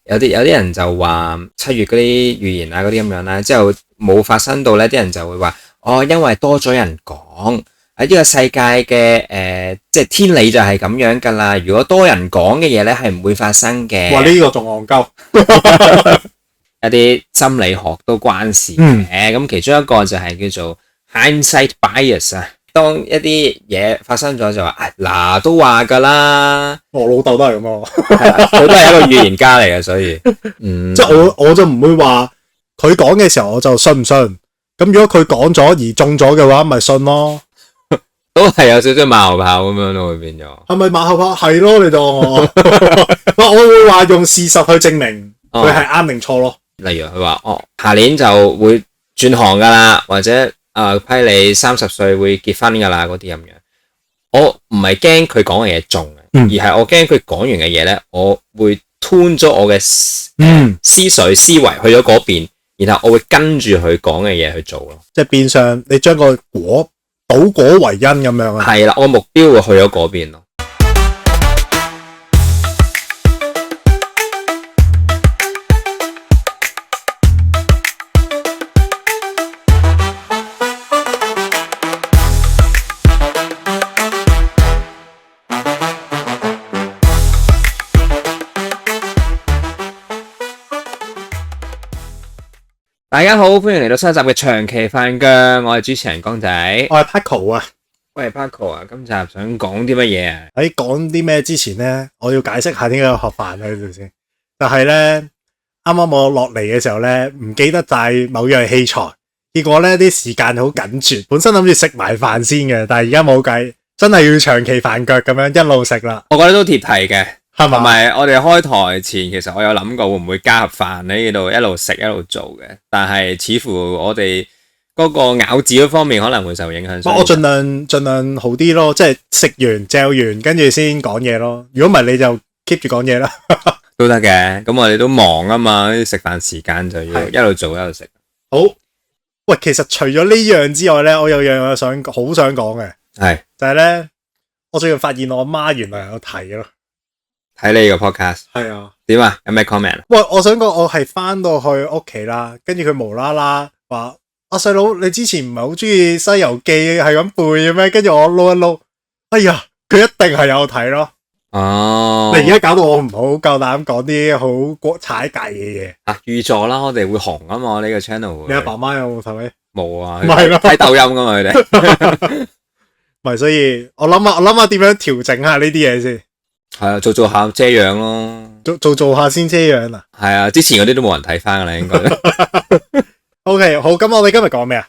有啲人就話7月嗰啲預言啊嗰啲咁樣啦，之後冇發生到咧，啲人就會話因為多咗人講喺呢個世界嘅即係天理就係咁樣噶啦。如果多人講嘅嘢咧係唔會發生嘅。哇！呢個仲戇鳩。一啲心理學都關事嘅，咁其中一個就係叫做 hindsight bias 啊。當一啲嘢發生咗就話嗱都話噶啦，我老豆都係咁啊，佢都係一個預言家嚟嘅，所以即係我就唔會話佢講嘅時候我就信唔信，咁如果佢講咗而中咗嘅話咪信咯，都係有少少馬後炮咁樣咯，會變咗。係咪馬後炮？係咯，你當我我會話用事實去證明佢係啱定錯咯。例如佢話下年就會轉行噶啦，或者批你30歲會結婚噶啦嗰啲咁樣。我唔係驚佢講嘅嘢中嘅，而係我驚佢講完嘅嘢咧，我會 tune 咗我嘅思維去咗嗰邊，然後我會跟住佢講嘅嘢去做咯。即係變相你將個果倒果為因咁樣啊。係啦，我目標會去咗嗰邊咯。大家好，歡迎嚟到新一集嘅長期飯腳，我係主持人江仔，我係 Paco 啊。喂 Paco 啊，今集想講啲乜嘢啊？喺講啲咩之前咧，我要解釋下點解要學飯啊呢度先。就係咧，啱啱我落嚟嘅時候咧，唔記得帶某樣器材，結果咧啲時間好緊絀，本身諗住食埋飯先嘅，但係而家冇計，真係要長期飯腳咁樣一路食啦。我覺得都貼題嘅。係嘛？同埋我哋開台前，其實我有諗過會唔會加盒飯喺呢度一路食一路做嘅，但係似乎我哋嗰個咬字嗰方面可能會受影響。我盡量好啲咯，即係食完嚼完跟住先講嘢咯。如果唔係你就 keep 住講嘢啦。都得嘅，咁我哋都忙啊嘛，食飯時間就要一路做一路食。好，喂，其實除咗呢樣之外咧，我有樣嘢好想講嘅，係就係咧，我最近發現我媽原來有睇咯。睇你個 podcast 係啊，點啊？有咩 comment？喂，我想講我係翻到去屋企啦，跟住佢無啦啦話：阿細佬，你之前唔係好中意《西遊記》係咁背嘅咩？跟住我撈一撈，哎呀，佢一定係有睇咯。哦，你而家搞到我唔好夠膽講啲好踩界嘅嘢。預咗啦，我哋會紅啊嘛，呢個 channel。你阿爸媽有冇睇咩？冇啊，唔係咯，睇抖音噶嘛佢哋。咪所以我諗下點樣調整下呢啲嘢先。係啊，做下遮樣咯，做下先遮樣啊。係啊，之前嗰啲都冇人睇翻噶啦，應該。OK， 好，咁我哋今日講咩啊？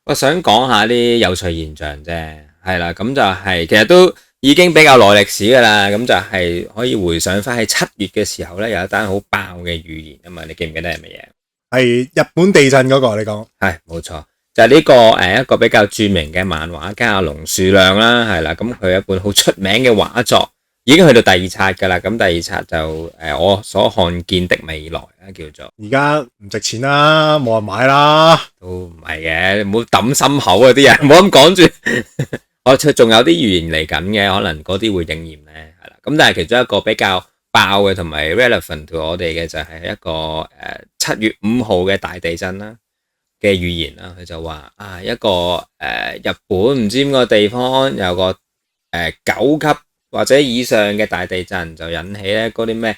我想講下啲有趣現象啫，係啦，咁就係其實都已經比較耐歷史噶啦，咁就係可以回想翻喺7月嘅時候咧，有一單好爆嘅預言啊嘛，你記唔記得係乜嘢？係日本地震嗰個，你講。係冇錯，就係呢個一個比較著名嘅漫畫家龍樹亮啦，係啦，咁佢一本好出名嘅畫作。已經去到第2冊噶啦，咁第2冊就我所看見的未來啦，叫做。而家唔值錢啦，冇人買啦。都唔係嘅，唔好抌心口啊啲人，唔好咁講住。我仲有啲預言嚟緊嘅，可能嗰啲會應驗咧，係啦。咁但係其中一個比較爆嘅同埋 relevant to 我哋嘅就係一個7月5號嘅大地震啦嘅預言啦。佢就話一個日本唔知邊個地方有個9級。或者以上嘅大地震就引起咧嗰啲咩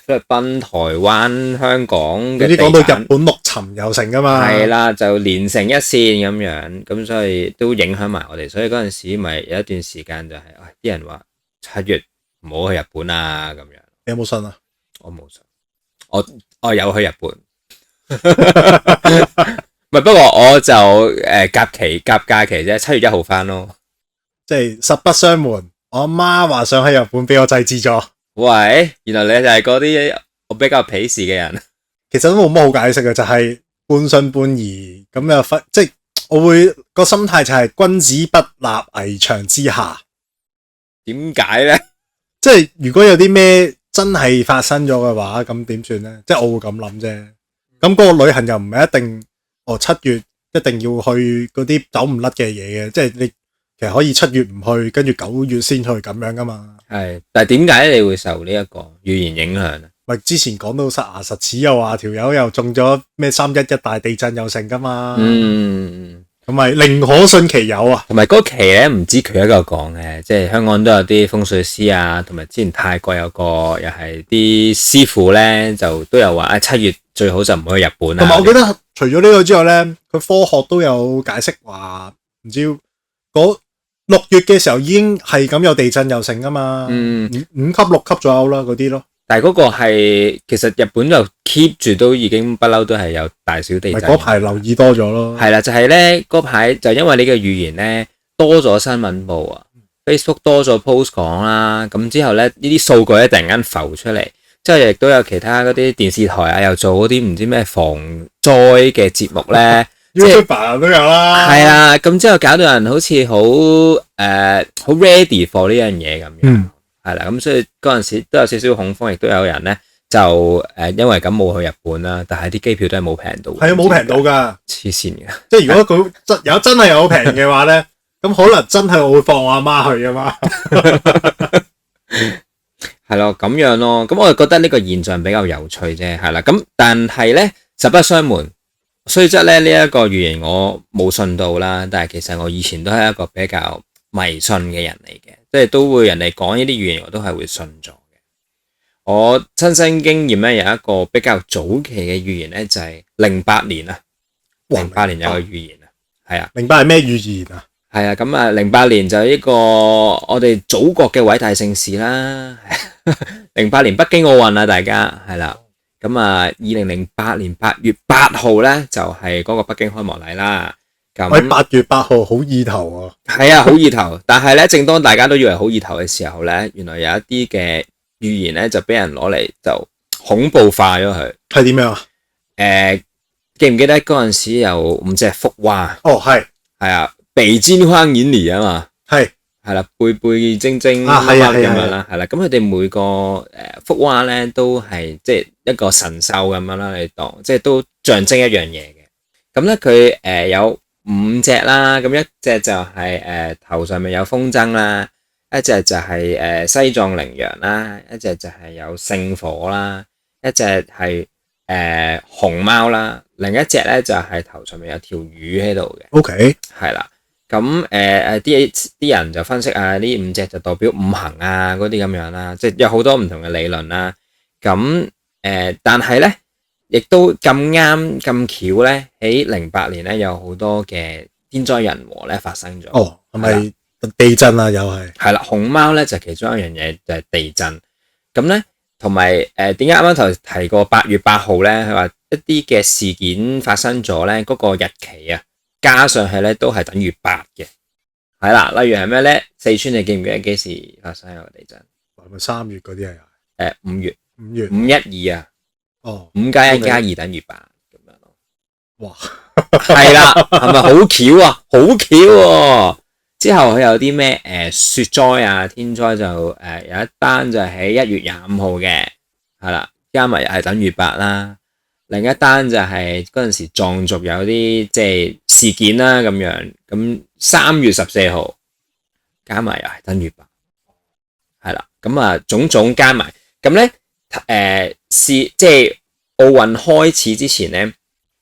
菲律賓、台灣、香港嘅地震，嗰啲講到日本陸沉又成噶嘛，係啦，就連成一線咁樣，咁所以都影響埋我哋。所以嗰陣時咪有一段時間就係啲人話7月唔好去日本啊咁樣。你有冇信啊？我冇信，我有去日本，唔係不過我就夾假期啫，7月1號翻咯，即係實不相瞞。我阿媽話想喺日本俾我制止咗。喂，原來你就係嗰啲我比較鄙視嘅人。其實都冇乜好解釋嘅，就係半信半疑咁又即係我會個心態就係君子不立危牆之下。點解咧？即係如果有啲咩真係發生咗嘅話，咁點算咧？即係我會咁諗啫。咁嗰個旅行又唔係一定7月一定要去嗰啲走唔甩嘅嘢嘅，即係你。其實可以7月唔去，跟住9月先去咁樣噶嘛。係，但係點解你會受呢一個預言影響啊？咪之前講到實牙實齒又話條友又中咗咩311大地震又成噶嘛，咁咪寧可信其有啊。同埋嗰期咧，唔止佢一個講嘅，即係香港都有啲風水師啊，同埋之前泰國有個又係啲師傅咧，就都有話7月最好就唔好去日本啊。同埋我記得除咗呢個之外咧，佢科學都有解釋話，唔知6月嘅時候已經係咁有地震又成噶嘛，5級6級左右啦嗰啲咯。但係嗰個係其實日本就 keep 住都已經不嬲都係有大小地震。嗰排留意多咗咯。係啦，就係咧嗰排就因為呢個預言咧多咗新聞報啊 ，Facebook 多咗 post 講啦，咁之後咧呢啲數據咧突然間浮出嚟，之後亦都有其他嗰啲電視台啊又做嗰啲唔知咩防災嘅節目咧。YouTuber 都有啦，係啊，咁之後搞到人好似好好 ready for 呢樣嘢咁樣，係啦，咁所以嗰陣時都有少少恐慌，亦都有人咧就因為咁冇去日本啦，但係啲機票都係冇平到，係啊冇平到㗎，黐線嘅，即係如果佢真係有平嘅話咧，咁可能真係我會放我阿媽去啊嘛，係咯咁樣咯，咁我就覺得呢個現象比較有趣啫，係啦，咁但係咧實不相瞞。雖則咧呢一個預言我冇信到啦，但係其實我以前都係一個比較迷信嘅人嚟嘅，即係都會人哋講呢啲預言我都係會信咗嘅。我親身經驗咧有一個比較早期嘅預言咧就係08年啊，08年有個預言啊，係啊，08係咩預言啊？係啊，咁啊08年就呢個我哋祖國嘅偉大盛事啦，08年北京奧運啊，大家係啦。咁啊，2008年8月8號咧，就係嗰個北京開幕禮啦。咁8月8號好意頭啊！係啊，好意頭。但係咧，正當大家都以為好意頭嘅時候咧，原來有一啲嘅預言咧，就俾人攞嚟就恐怖化咗佢。係點樣啊？記唔記得嗰陣時有5隻福娃？哦，係啊，北京歡迎你啊嘛。係啦，背背正正咁樣啦，係啦，咁佢哋每個福娃咧都係即係一個神獸咁樣啦，你當即係都象徵一樣嘢嘅。咁咧佢有5隻啦，咁一隻就係頭上面有風箏啦，一隻就係西藏羚羊啦，一隻就係有聖火啦，一隻係熊貓啦，另一隻咧就係頭上面有條魚喺度嘅。OK，係啦。咁啲人就分析啊，呢5隻就代表5行啊嗰啲咁樣啦，即係有好多唔同嘅理論啦。咁但係咧，亦都咁啱咁巧咧，喺08年咧有好多嘅天災人禍咧發生咗。哦，係咪地震啊？又係係啦，熊貓咧就其中一樣嘢就係地震。咁咧同埋點解啱啱頭提過8月8號咧？佢話一啲嘅事件發生咗咧，嗰個日期啊。加上去咧都係等於8嘅，係啦。例如係咩咧？四川你記唔記得幾時發生個地震？係咪3月嗰啲啊？5月5月512啊。哦，5加1加2等於8咁樣咯。哇，係啦，係咪好巧啊？好巧喎！之後佢有啲咩雪災啊、天災就有一單就喺1月25號嘅，係啦，加埋又係等於8啦。另一單就係嗰陣時藏族有啲即係事件啦咁樣，咁3月14號加埋又係等於8，係啦，咁啊種種加埋，咁咧即係奧運開始之前咧，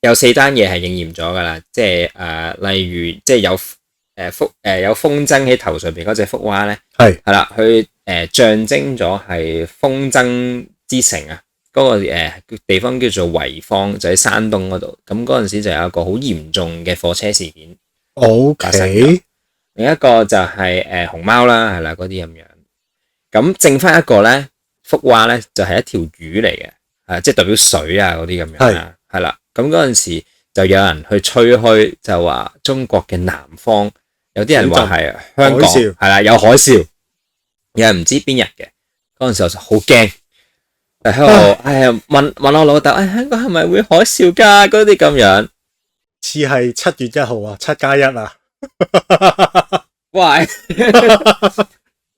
有4單嘢係應驗咗噶啦，即係例如即係有有風箏喺頭上邊嗰隻福娃咧，係啦，佢象徵咗係風箏之城啊。嗰個地方叫做濰坊，就喺山東嗰度。咁嗰陣時就有一個好嚴重嘅貨車事件。OK。另一個就係熊貓啦，係啦嗰啲咁樣。咁剩翻一個咧，福娃咧就係一條魚嚟嘅，即係代表水啊嗰啲咁樣啦。係啦。咁嗰陣時就有人去吹噓，就話中國嘅南方有啲人話係香港係啦有海嘯，有人唔知邊日嘅。嗰陣時我就好驚。喺度，問我老豆，香港係咪會海嘯㗎？嗰啲咁樣，似係7月1號啊，7+1啊，喂，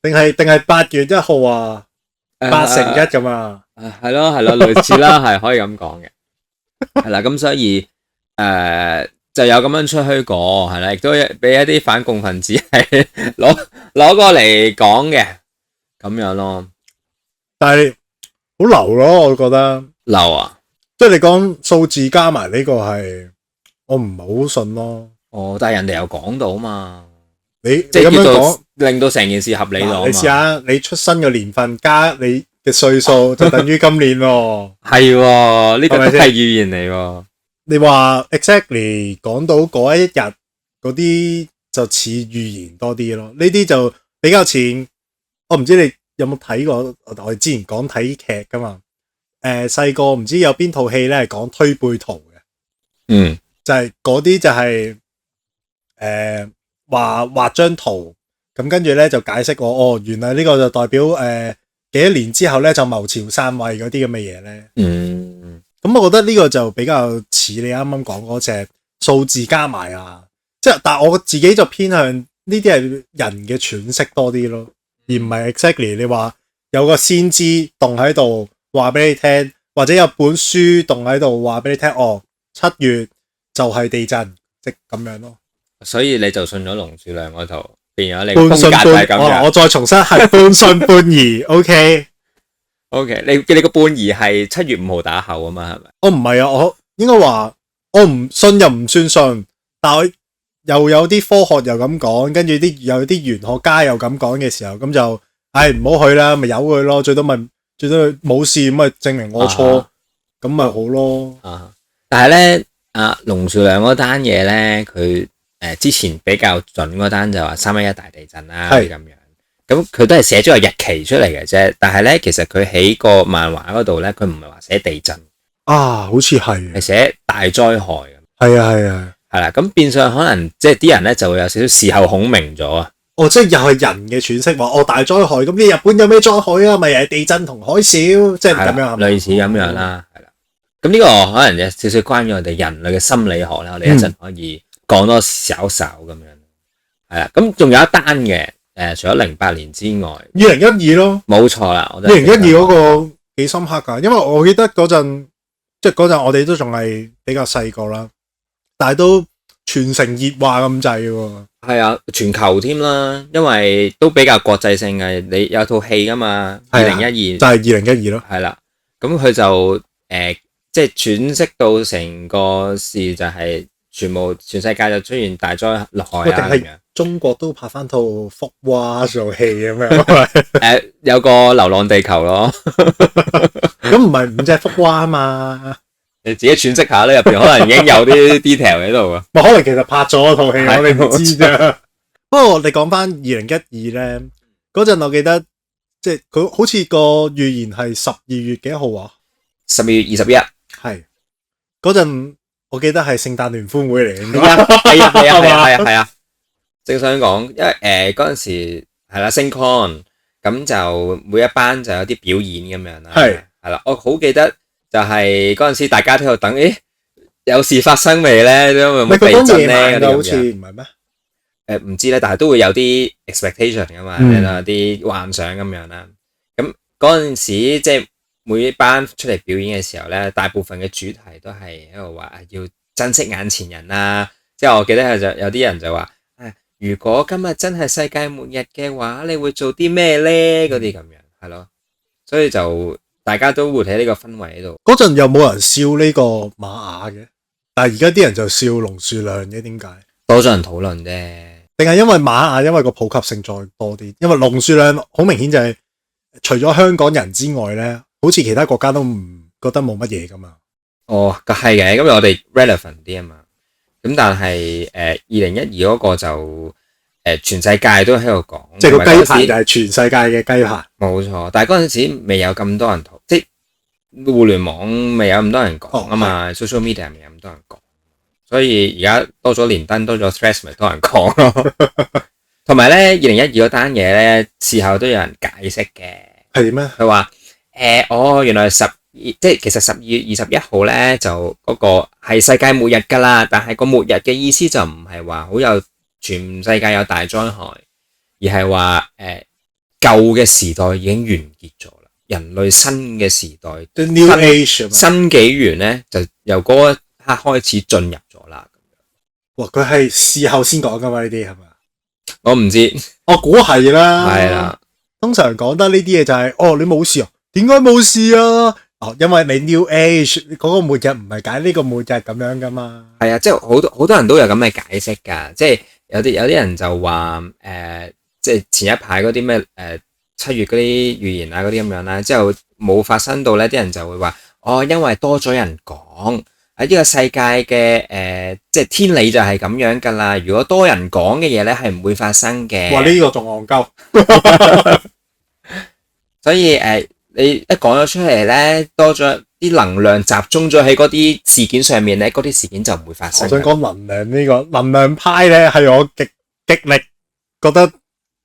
定係8月1號啊，8×1咁啊，係咯，類似啦，係可以咁講嘅，係啦，咁所以就有咁樣出虛過，係啦，亦都俾一啲反共分子係攞過嚟講嘅，咁樣咯，但係。好流咯，我覺得。流啊！即係你講數字加埋呢個係，我唔係好信咯。哦，但係人哋又講到嘛，你即係咁樣叫做講，令到成件事合理咗嘛。你試下你出生嘅年份加你嘅歲數，就等於今年喎。係喎，呢個都係咪先係語言嚟喎。你話 exactly 講到嗰一日嗰啲就似預言多啲咯，呢啲就比較似，我唔知你有冇睇過，我哋之前講睇劇噶嘛。細個唔知有邊套戲咧係講推背圖嘅，嗯，就係嗰啲就係畫張圖，咁跟住咧就解釋我原來呢個就代表幾多年之後咧就謀朝篡位嗰啲咁嘅嘢咧。咁我覺得呢個就比較似你啱啱講嗰隻數字加埋啊，即係但係我自己就偏向呢啲係人嘅詮釋多啲咯，而唔係 exactly 你話有個先知棟喺度話俾你聽，或者有本書棟喺度話俾你聽，7月就係地震，即咁樣咯。所以你就信咗龍樹亮嗰套，變咗你半信風格就係咁樣。我再重申係半信半疑，OK。OK，你個半疑係7月5號打後啊嘛，係咪？我唔係啊，我應該話我唔信又唔算信，但係又有啲科學又咁講，跟住有啲玄學家又咁講嘅時候，咁就唔好去啦，咪由佢咯，最多冇事，咁咪證明我錯，咁咪好咯。但係咧，龍樹亮嗰單嘢咧，佢之前比較準嗰單就話311大地震啦咁樣。咁佢都係寫咗個日期出嚟嘅啫，但係咧，其實佢喺個漫畫嗰度咧，佢唔係話寫地震好似係寫大災害咁。係啦，咁變相可能即係啲人咧就會有少少事後孔明咗啊。即係又係人嘅詮釋話，大災害，咁你日本有咩災害啊？咪又係地震同海嘯，即係咁樣，類似咁樣啦，係啦。咁呢個可能有少少關於我哋人類嘅心理學啦，我哋一陣可以講多少少咁樣。係啦，咁仲有一單嘅。除咗08年之外，2012咯，冇錯啦。2012嗰個幾深刻噶，因為我記得嗰陣，即係嗰陣我哋都仲係比較細個啦，但係都全城熱話咁滯喎。係啊，全球添啦，因為都比較國際性嘅，你有套戲噶嘛，2012就係2012咯，係啦，咁佢就即係詮釋到成個事就係全世界就出現大災害啊咁樣。中國都拍翻套福娃做戲咁樣，有個流浪地球咯，咁唔係5隻福娃啊嘛，你自己詮釋下咧，入邊可能已經有啲 detail 喺度啊。可能其實拍咗套戲，我哋唔知啫。不過你講翻2012咧，嗰陣我記得，即係佢好似個預言係12月幾號啊？12月21，係嗰陣我記得係聖誕聯歡會嚟嘅，係啊。正想講，因為嗰陣時係啦，升 con 咁就每一班就有啲表演咁樣啦，係啦，我好記得就係嗰陣時大家都喺度等，有事發生未咧？因為冇地震咧，好似唔係咩？唔知咧，但係都會有啲 expectation 噶嘛，有啲幻想咁樣啦。咁嗰陣時即係每一班出嚟表演嘅時候咧，大部分嘅主題都係喺度話要珍惜眼前人啦。即係我記得有啲人就話。如果今日真係世界末日嘅話，你會做啲咩咧？嗰啲咁樣係咯，所以就大家都會喺呢個氛圍喺度。嗰陣有冇人笑呢個瑪雅嘅？但係而家啲人就笑龍樹亮嘅，點解？多咗人討論啫，定係因為瑪雅因為個普及性再多啲？因為龍樹亮好明顯就係除咗香港人之外咧，好似其他國家都唔覺得冇乜嘢噶嘛。係嘅，因為我哋 relevant 啲啊嘛。咁但係2012嗰個就全世界都喺度講，即係個雞排就係全世界嘅雞排，冇錯。但係嗰陣時未有咁多人討，即係互聯網未有咁多人講啊嘛，social media 未有咁多人講，所以而家多咗連登多咗 Threads 咪多人講咯。同埋咧2012嗰單嘢咧，事後都有人解釋嘅，係點咧？佢話原來即係其實12月21號咧就嗰個係世界末日㗎啦，但係個末日嘅意思就唔係話好有全世界有大災害，而係話舊嘅時代已經完結咗啦，人類新嘅時代 The New Age 新紀元咧就由嗰一刻開始進入咗啦。哇！佢係事後先講㗎嘛？呢啲係咪？我唔知，我估係啦。係啦，通常講得呢啲嘢就係你冇事啊。點解冇事啊？哦，因為你 New Age 嗰個末日唔係解呢個末日咁樣噶嘛。係啊，即係好多人都有咁嘅解釋㗎，即係有啲人就話即係前一排嗰啲咩7月嗰啲預言啊嗰啲咁樣啦，之後冇發生到咧，啲人就會話因為多咗人講喺呢個世界嘅即係天理就係咁樣㗎啦。如果多人講嘅嘢咧係唔會發生嘅。哇！呢個仲戇鳩。所以你一講咗出嚟咧，多咗啲能量集中咗喺嗰啲事件上面咧，嗰啲事件就唔會發生。我想講能量呢個能量派咧，係我極力覺得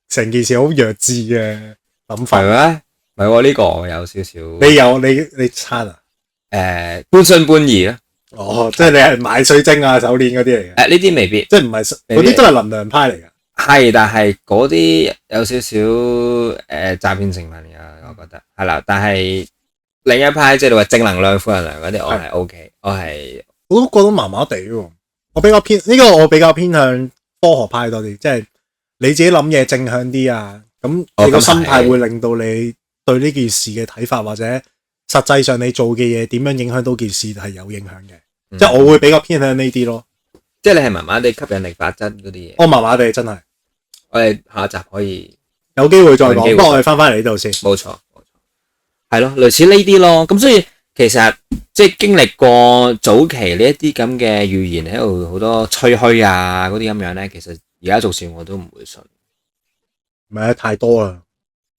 成件事好弱智嘅諗法。係咩？唔係喎，呢個我有少少。你猜啊？半信半疑啦。哦，即係你係買水晶啊、手鏈嗰啲嚟嘅。呢啲未必，即係唔係嗰啲都係能量派嚟嘅。係，但係嗰啲有少少詐騙成分㗎，我覺得係啦。但係另一派即係你話正能量、負能量嗰啲，我係 OK，我都覺得麻麻地喎。我比較偏向科學派多啲，即係你自己諗嘢正向啲啊。咁你個心態會令到你對呢件事嘅睇法，或者實際上你做嘅嘢點樣影響到件事係有影響嘅。即係我會比較偏向呢啲咯。即係你係麻麻地吸引力法則嗰啲嘢。我麻麻地真係。我哋下一集可以有機會再講，不過我哋翻嚟呢度先。冇錯，係咯，類似呢啲咯。咁所以其實即係經歷過早期呢一啲咁嘅預言喺度好多吹噓啊嗰啲咁樣咧，其實而家就算我都唔會信。唔係太多啦，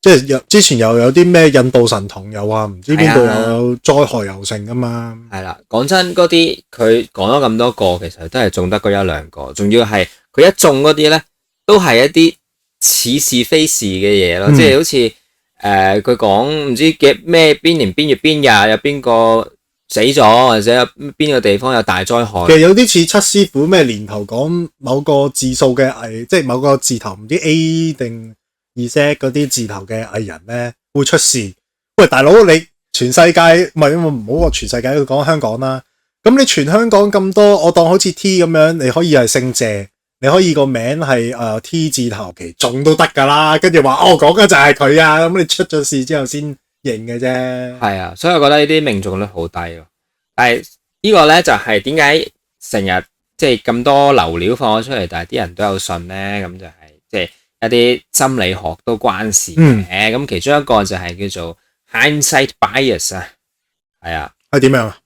即係之前又有啲咩印度神童又話唔知邊度有災害又成噶嘛。係啦，講真嗰啲佢講咗咁多個，其實都係中得嗰一兩個，仲要係佢一中嗰啲咧。都係一啲似是非是嘅嘢咯，即係好似佢講唔知嘅咩邊年邊月邊日有邊個死咗，或者有邊個地方有大災害。其實有啲似七師傅咩年頭講某個字數嘅藝，即係某個字頭唔知 A 定 Z 嗰啲字頭嘅藝人咧會出事。喂，大佬你全世界唔係，唔好話全世界，佢講香港啦。咁你全香港咁多，我當好似 T 咁樣，你可以係姓謝。你可以個名係T 字頭期中都得㗎啦，跟住話講嘅就係佢啊，咁你出咗事之後先認嘅啫。係啊，所以我覺得呢啲命中率好低咯。但係呢個咧就係點解成日即係咁多流料放咗出嚟，但係啲人都有信咧？咁就係即係一啲心理學都關事嘅。咁其中一個就係叫做 hindsight bias 啊。係啊。係點樣啊？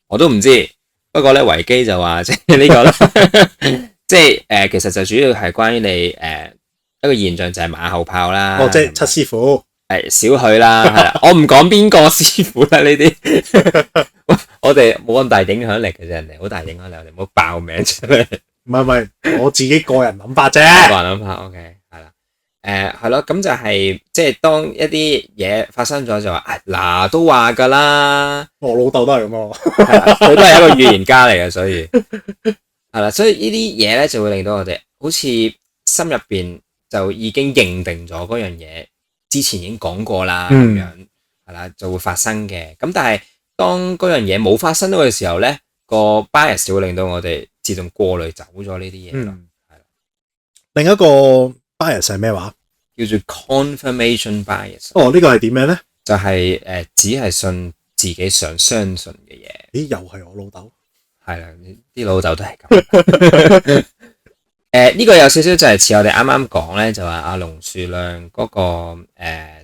我都唔知，不過咧維基就話即係呢個啦。即係其實就主要係關於你一個現象就係馬後炮啦。即係七師傅係少許啦，係啦。我唔講邊個師傅啦，呢啲我哋冇咁大影響力嘅啫，人哋好大影響力，我哋唔好爆名出嚟。唔係，我自己個人諗法啫。個人諗法 OK 係啦。係咯，咁就係即係當一啲嘢發生咗就話嗱都話㗎啦。我老豆都係咁咯，佢都係一個預言家嚟嘅，所以。係啦，所以呢啲嘢咧就會令到我哋好似心入邊就已經認定咗嗰樣嘢，之前已經講過啦，咁樣係啦，就會發生嘅。咁但係當嗰樣嘢冇發生到嘅時候咧，個 bias 就會令到我哋自動過濾走咗呢啲嘢咯。係啦，另一個 bias 係咩話？叫做 confirmation bias。呢個係點樣咧？就係只係信自己想相信嘅嘢。咦，又係我老豆。係啦，啲老豆都係咁。呢個有少少就係似我哋啱啱講咧，就話阿龍樹亮嗰個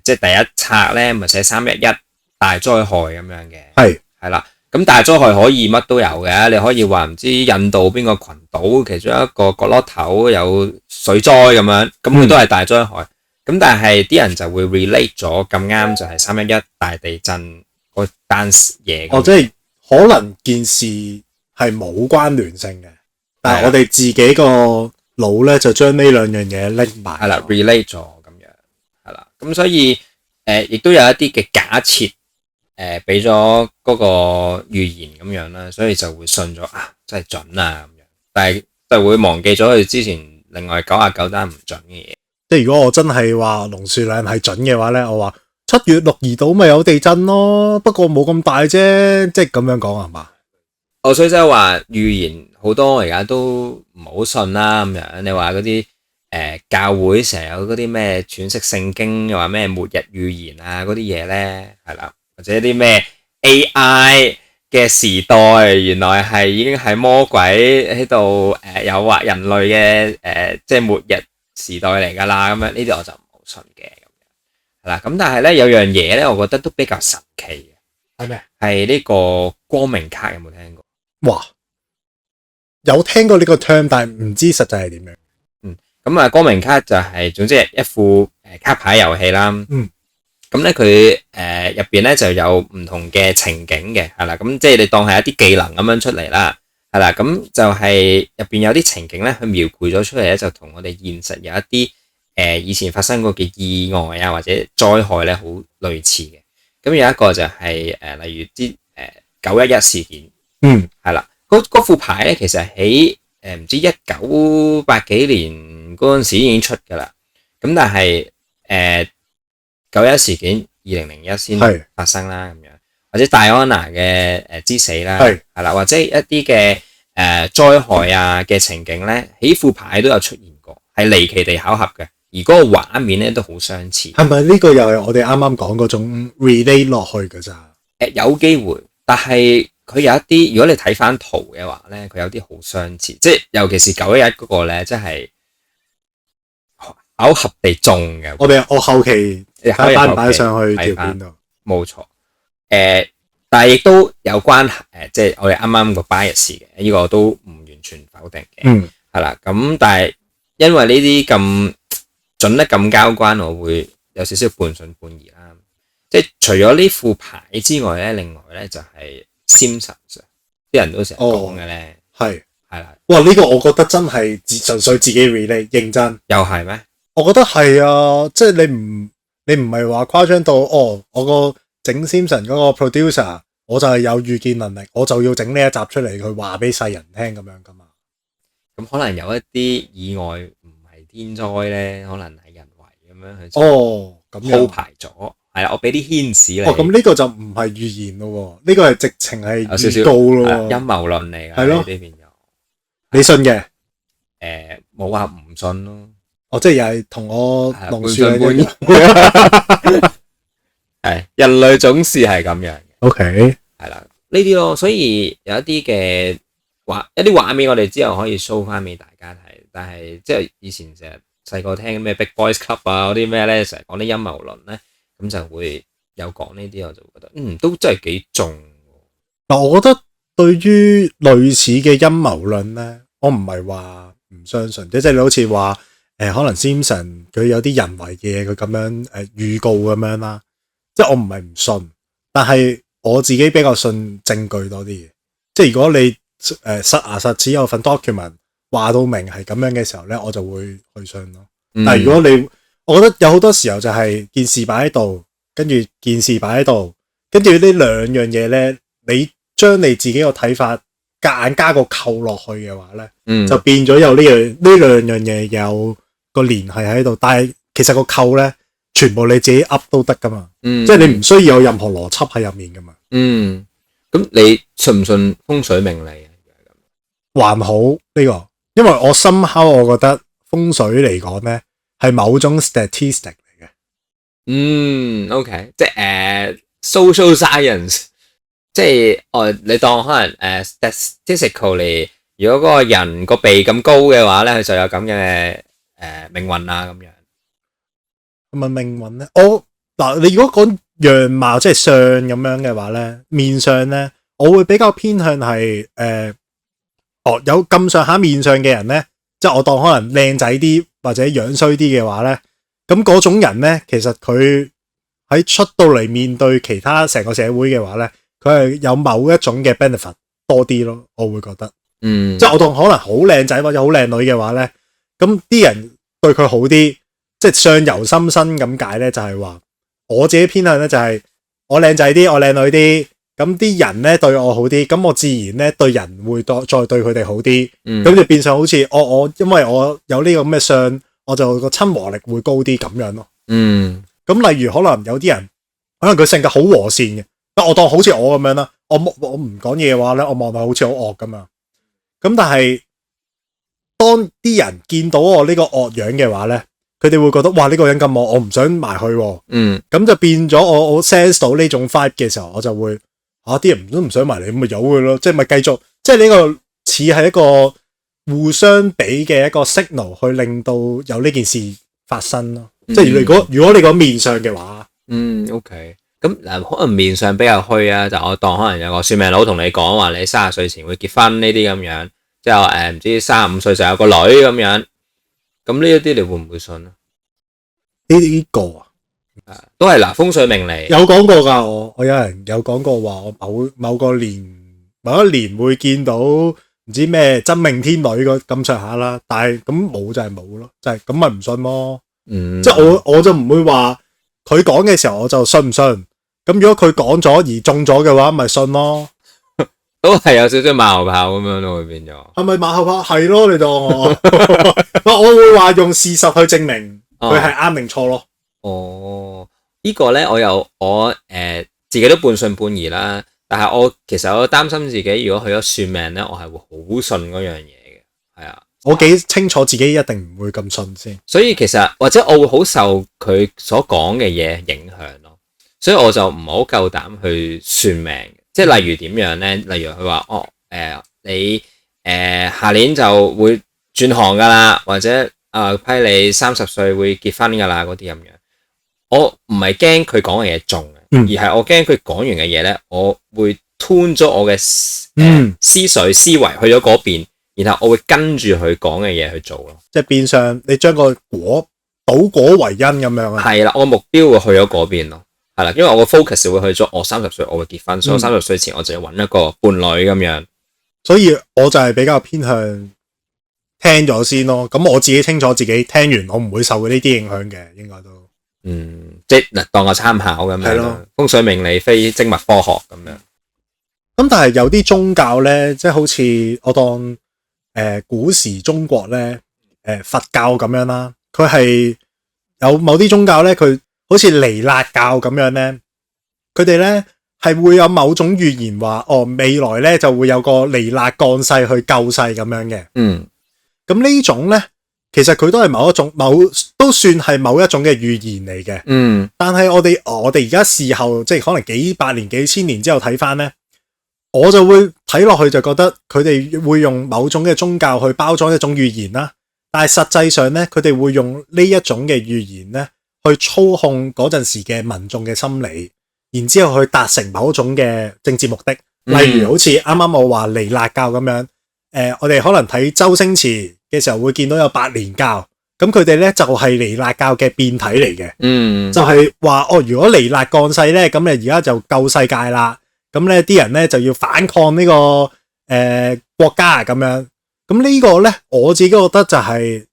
即係第一冊咧，咪寫311大災害咁樣嘅。係啦，咁大災害可以乜都有嘅，你可以話唔知印度邊個群島其中一個角落頭有水災咁樣，咁佢都係大災害。咁但係啲人就會 relate 咗咁啱就係311大地震嗰單嘢。即係可能件事係冇關聯性嘅，但係我哋自己個腦咧就將呢兩樣嘢拎埋，係啦 relate 咗咁樣，係啦，咁所以亦都有一啲嘅假設俾咗嗰個預言咁樣啦，所以就會信咗真係準啊咁樣，但係就會忘記咗佢之前另外99單唔準嘅嘢。即係如果我真係話龍樹亮係準嘅話咧，我話7月鹿兒島咪有地震咯，不過冇咁大啫，即係咁樣講係嘛？所以即係話預言好多而家都唔好信啦咁樣。你話嗰啲教會成日有嗰啲咩詮釋聖經，又話咩末日預言啊嗰啲嘢咧，係啦，或者啲咩 AI 嘅時代，原來係已經係魔鬼喺度誘惑人類嘅即係末日時代嚟㗎啦，咁樣呢啲我就唔好信嘅咁樣，係啦。咁但係咧有樣嘢咧，我覺得都比較神奇嘅，係咩？係呢個光明卡，有冇聽過？哇，有聽過呢個 term，但係唔知實際係點樣。咁啊，光明卡就係總之係一副卡牌遊戲啦。咁咧佢入邊咧就有唔同嘅情景嘅，係啦。咁即係你當係一啲技能咁樣出嚟啦，係啦。咁就係入邊有啲情景咧，佢描繪咗出嚟咧，就同我哋現實有一啲以前發生過嘅意外啊或者災害咧，好類似嘅。咁有一個就係例如啲911事件，係啦。嗰副牌咧，其實喺唔知1980幾年嗰陣時已經出㗎啦。咁但係911事件2001先發生啦，咁樣或者戴安娜嘅之死啦，係啦，或者一啲嘅災害啊嘅情景咧，喺副牌都有出現過，係離奇地巧合嘅，而嗰個畫面咧都好相似。係咪呢個又係我哋啱啱講嗰種 relate 落去㗎咋？有機會，但係佢有一啲，如果你睇翻圖嘅話咧，佢有啲好相似，即係尤其是911嗰個咧，真係巧合地中嘅。我後期擺唔擺上去條片度？冇錯。但係亦都有關即係我哋啱啱個 bias 嘅，呢個都唔完全否定嘅。係啦，咁但係因為呢啲咁準得咁交關，我會有少少半信半疑啦。即係除咗呢副牌之外咧，另外咧就係 Simpsons， 啲人都成日講嘅咧，係啦。哇！呢個我覺得真係純粹自己 relate， 認真。又係咩？我覺得係啊，即係你唔係話誇張到我個整 Simpsons 嗰個 producer， 我就係有預見能力，我就要整呢一集出嚟，佢話俾世人聽咁樣噶嘛。咁可能有一啲意外唔係天災咧，可能係人為咁樣去咁鋪排咗。係啦，我俾啲牽使你。咁呢個就唔係預言咯，呢個係直情係預告咯，陰謀論嚟㗎。係咯，呢邊有你信嘅？冇話唔信咯。即係又係同我龍樹一樣。係人類總是係咁樣嘅。OK， 係啦，呢啲咯，所以有一啲嘅一啲畫面，我哋之後可以 show 翻俾大家睇。但係即係以前成日細個聽咩 Big Boys Club 啊嗰啲咩咧，成日講啲陰謀論咧。咁就會有講呢啲，我就覺得都真係幾重。嗱，我覺得對於類似嘅陰謀論咧，我唔係話唔相信，即係你好似話可能 Simpson 佢有啲人為嘅嘢，佢咁樣預告咁樣啦，即係我唔係唔信，但係我自己比較信證據多啲嘅。即係如果你實牙實齒有份 document 話到明係咁樣嘅時候咧，我就會去信咯。但係如果我覺得有好多時候就係件事擺喺度，跟住件事擺喺度，跟住呢兩樣嘢咧，你將你自己個睇法夾硬加個扣落去嘅話咧，就變咗有呢兩樣嘢有個聯繫喺度。但係其實個扣咧，全部你自己 up 都得噶嘛，即係你唔需要有任何邏輯喺入面噶嘛。咁你信唔信風水命理啊？還好呢個，因為我somehow我覺得風水嚟講咧，係某種 statistic 嚟嘅。OK， 即係social science， 即係你當可能statistically， 如果嗰個人個鼻咁高嘅話咧，佢就有咁嘅命運啊咁樣。係咪命運咧？嗱，你如果講樣貌即係相咁樣嘅話咧，面相咧，我會比較偏向係有咁上下面相嘅人咧，即係我當可能靚仔啲或者樣衰啲嘅話咧，咁嗰種人咧，其實佢喺出到嚟面對其他成個社會嘅話咧，佢係有某一種嘅 benefit 多啲咯，我會覺得。即係我當可能好靚仔或者好靚女嘅話咧，咁啲人對佢好啲，即係相由心生咁解咧，就係話我自己偏向咧就係我靚仔啲，我靚女啲。咁啲人咧對我好啲，咁我自然咧對人會再對佢哋好啲，咁就變相好似我因為我有呢個咁嘅相，我就個親和力會高啲咁樣咯。咁例如可能有啲人，可能佢性格好和善嘅，但我當好似我咁樣啦，我唔講嘢嘅話咧，我望到好似好惡噶嘛。咁但係當啲人見到我呢個惡樣嘅話咧，佢哋會覺得哇呢個人咁惡，我唔想埋去喎。咁就變咗我 sense 到呢種 vibe 嘅時候，我就會啲人都唔想埋嚟，咁咪由佢咯，即係咪繼續，即係呢個似係一個互相俾嘅一個 signal 去令到有呢件事發生咯。即係如果你講面上嘅話，OK。咁嗱，可能面上比較虛啊，就我當可能有個算命佬同你講話，你30歲前會結婚呢啲咁樣，之後唔知35歲就有個女咁樣，咁呢一啲你會唔會信啊？呢個都係嗱風水命理有講過㗎，我有人有講過話，我某一年會見到唔知咩真命天女咁上下啦，但係咁冇就係冇咯，就係咁咪唔信咯。即係我就唔會話佢講嘅時候我就信唔信。咁如果佢講咗而中咗嘅話，咪信咯。都係有少少馬後炮咁樣咯，會變咗。係咪馬後炮？係咯，你當我我會話用事實去證明佢係啱定錯咯。呢個咧我自己都半信半疑啦。但係其實我擔心自己如果去咗算命咧，我係會好信嗰樣嘢嘅。係啊，我幾清楚自己一定唔會咁信先。所以其實或者我會好受佢所講嘅嘢影響咯。所以我就唔好夠膽去算命，即係例如點樣咧？例如佢話你下年就會轉行噶啦，或者批你30歲會結婚噶啦嗰啲咁樣。我唔係驚佢講嘅嘢中嘅，而係我驚佢講完嘅嘢咧，我會 tune 咗我嘅思維去咗嗰邊，然後我會跟住佢講嘅嘢去做咯。即係變相你將個倒果為因咁樣啊？係啦，我目標會去咗嗰邊咯。係啦，因為我個 focus 會去咗我30歲我會結婚，所以我30歲前我就要揾一個伴侶咁樣。所以我就係比較偏向聽咗先咯。咁我自己清楚自己聽完，我唔會受呢啲影響嘅，應該都即係嗱當個參考咁樣。係咯，風水命理非精密科學咁樣。咁但係有啲宗教咧，即係好似我當古時中國咧佛教咁樣啦，佢係有某啲宗教咧，佢好似彌勒教咁樣咧，佢哋咧係會有某種預言話，未來咧就會有個彌勒降世去救世咁樣嘅。咁呢種咧，其實佢都係都算係某一種嘅預言嚟嘅。但係我哋而家事後，即係可能幾百年、幾千年之後睇翻咧，我就會睇落去就覺得佢哋會用某種嘅宗教去包裝一種預言啦。但係實際上咧，佢哋會用呢一種嘅預言咧，去操控嗰陣時嘅民眾嘅心理，然之後去達成某種嘅政治目的。例如好似啱啱我話彌勒教咁樣，我哋可能睇周星馳嘅時候會見到有白蓮教，咁佢哋咧就係彌勒教嘅變體嚟嘅。就係話如果彌勒降世咧，咁你而家就救世界啦，咁咧啲人咧就要反抗呢個國家咁樣。咁呢個咧，我自己覺得就係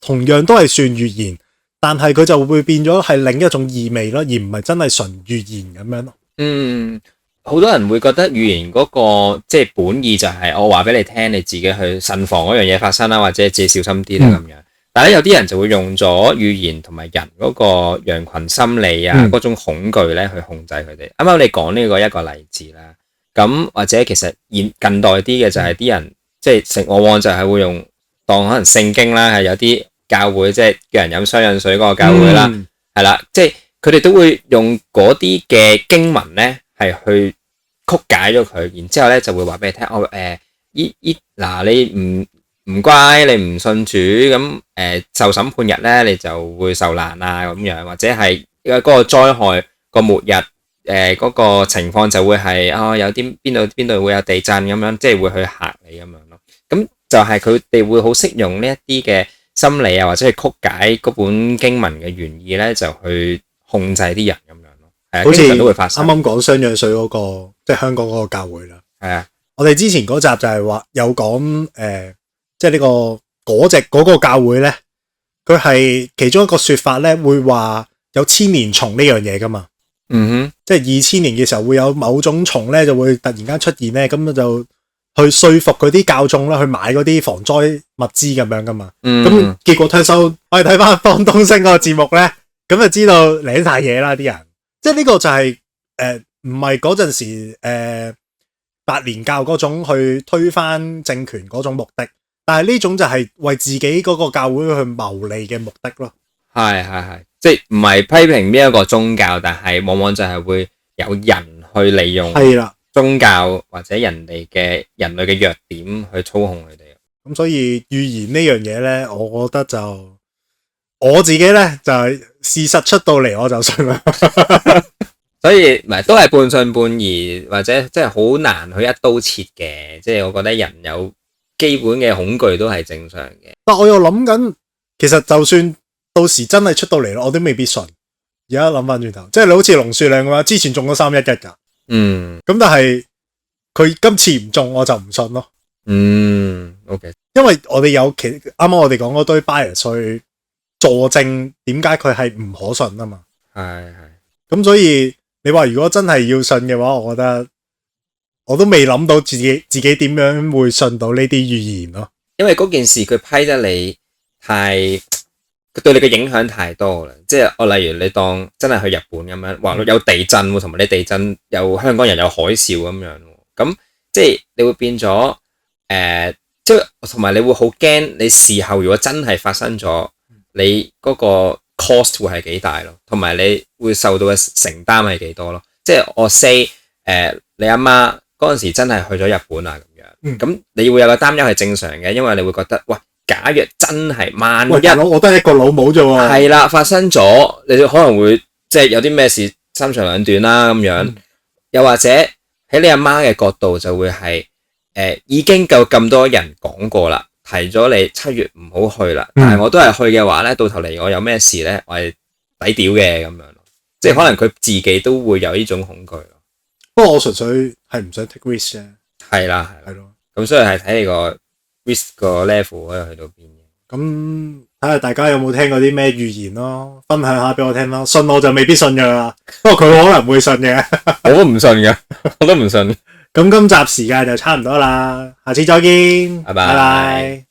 同樣都係算預言，但係佢就會變咗係另一種意味咯，而唔係真係純預言咁樣咯。好多人會覺得預言嗰個即係本意就係我話俾你聽，你自己去慎防嗰樣嘢發生啦，或者自己小心啲啦咁樣。但係咧有啲人就會用咗語言同埋人嗰個羊群心理啊，嗰種恐懼咧去控制佢哋。啱啱你講呢個一個例子啦，咁或者其實近代啲嘅就係啲人。即係往往就係會用當可能聖經啦，係有啲教會即係叫人飲雙氧水嗰個教會啦，係啦，即係佢哋都會用嗰啲嘅經文咧係去曲解咗佢，然之後咧就會話俾你聽，你唔乖，你唔信主咁受審判日咧你就會受難啊咁樣，或者係嗰個災害個末日嗰個情況就會係有啲邊度會有地震咁樣，即係會去嚇你咁樣。咁就係佢哋會好識用呢一啲嘅心理啊，或者係曲解嗰本經文嘅原意咧，就去控制啲人咁樣咯。係好似經常都會發生。啱啱講雙氧水嗰個，即係香港嗰個教會啦。係啊，我哋之前嗰集就係話有講即係呢個嗰個教會咧，佢係其中一個說法咧，會話有千年蟲呢樣嘢噶嘛。即係2000年嘅時候會有某種蟲咧，就會突然間出現咧，咁就去說服嗰啲教眾啦，去買嗰啲防災物資咁樣噶嘛。咁結果聽收，我哋睇翻方東升嗰個節目咧，咁就知道領晒嘢啦啲人。即係呢個就係唔係嗰陣時白蓮教嗰種去推翻政權嗰種目的，但係呢種就係為自己嗰個教會去謀利嘅目的咯。係，即係唔係批評邊一個宗教，但係往往就係會有人去利用宗教或者人類嘅弱點去操控佢哋。咁所以預言呢樣嘢咧，我覺得就我自己咧就係事實出到嚟我就信啦。所以唔係都係半信半疑，或者即係好難去一刀切嘅。即係我覺得人有基本嘅恐懼都係正常嘅。但我又諗緊，其實就算到時真係出到嚟咯，我都未必信。而家諗翻轉頭，即係你好似龍樹亮咁樣，之前中咗311㗎。咁但係佢今次唔中，我就唔信咯。OK。因為我哋有啱啱我哋講嗰堆 bias 去佐證點解佢係唔可信啊嘛。係。咁所以你話如果真係要信嘅話，我覺得我都未諗到自己點樣會信到呢啲預言咯。因為嗰件事佢批得你佢對你嘅影響太多啦。即係我例如你當真係去日本咁樣，話有地震同埋你地震有香港人有海嘯咁樣，咁即係你會變咗即係同埋你會好驚你事後如果真係發生咗，你嗰個 cost 會係幾大咯，同埋你會受到嘅承擔係幾多咯。即係我 say 你阿媽嗰陣時真係去咗日本啊咁樣，咁你會有個擔憂係正常嘅，因為你會覺得喂，假若真係萬一我得一個老母啫喎，係啦，發生咗，你可能會即係有啲咩事三長兩短啦咁樣，又或者喺你阿媽嘅角度就會係已經夠咁多人講過啦，提咗你7月唔好去啦，但係我都係去嘅話咧，到頭嚟我有咩事咧，我係抵屌嘅咁樣咯，即係可能佢自己都會有呢種恐懼咯。不過我純粹係唔想 take risk 啫。係啦，咁所以係睇你個 risk 個 level 可以去到邊嘅。咁睇下大家有冇聽過啲咩預言咯，分享下俾我聽咯。信我就未必信噶啦，不過佢可能會信嘅。我都唔信嘅，我都唔信。咁今集時間就差唔多啦，下次再見，拜拜。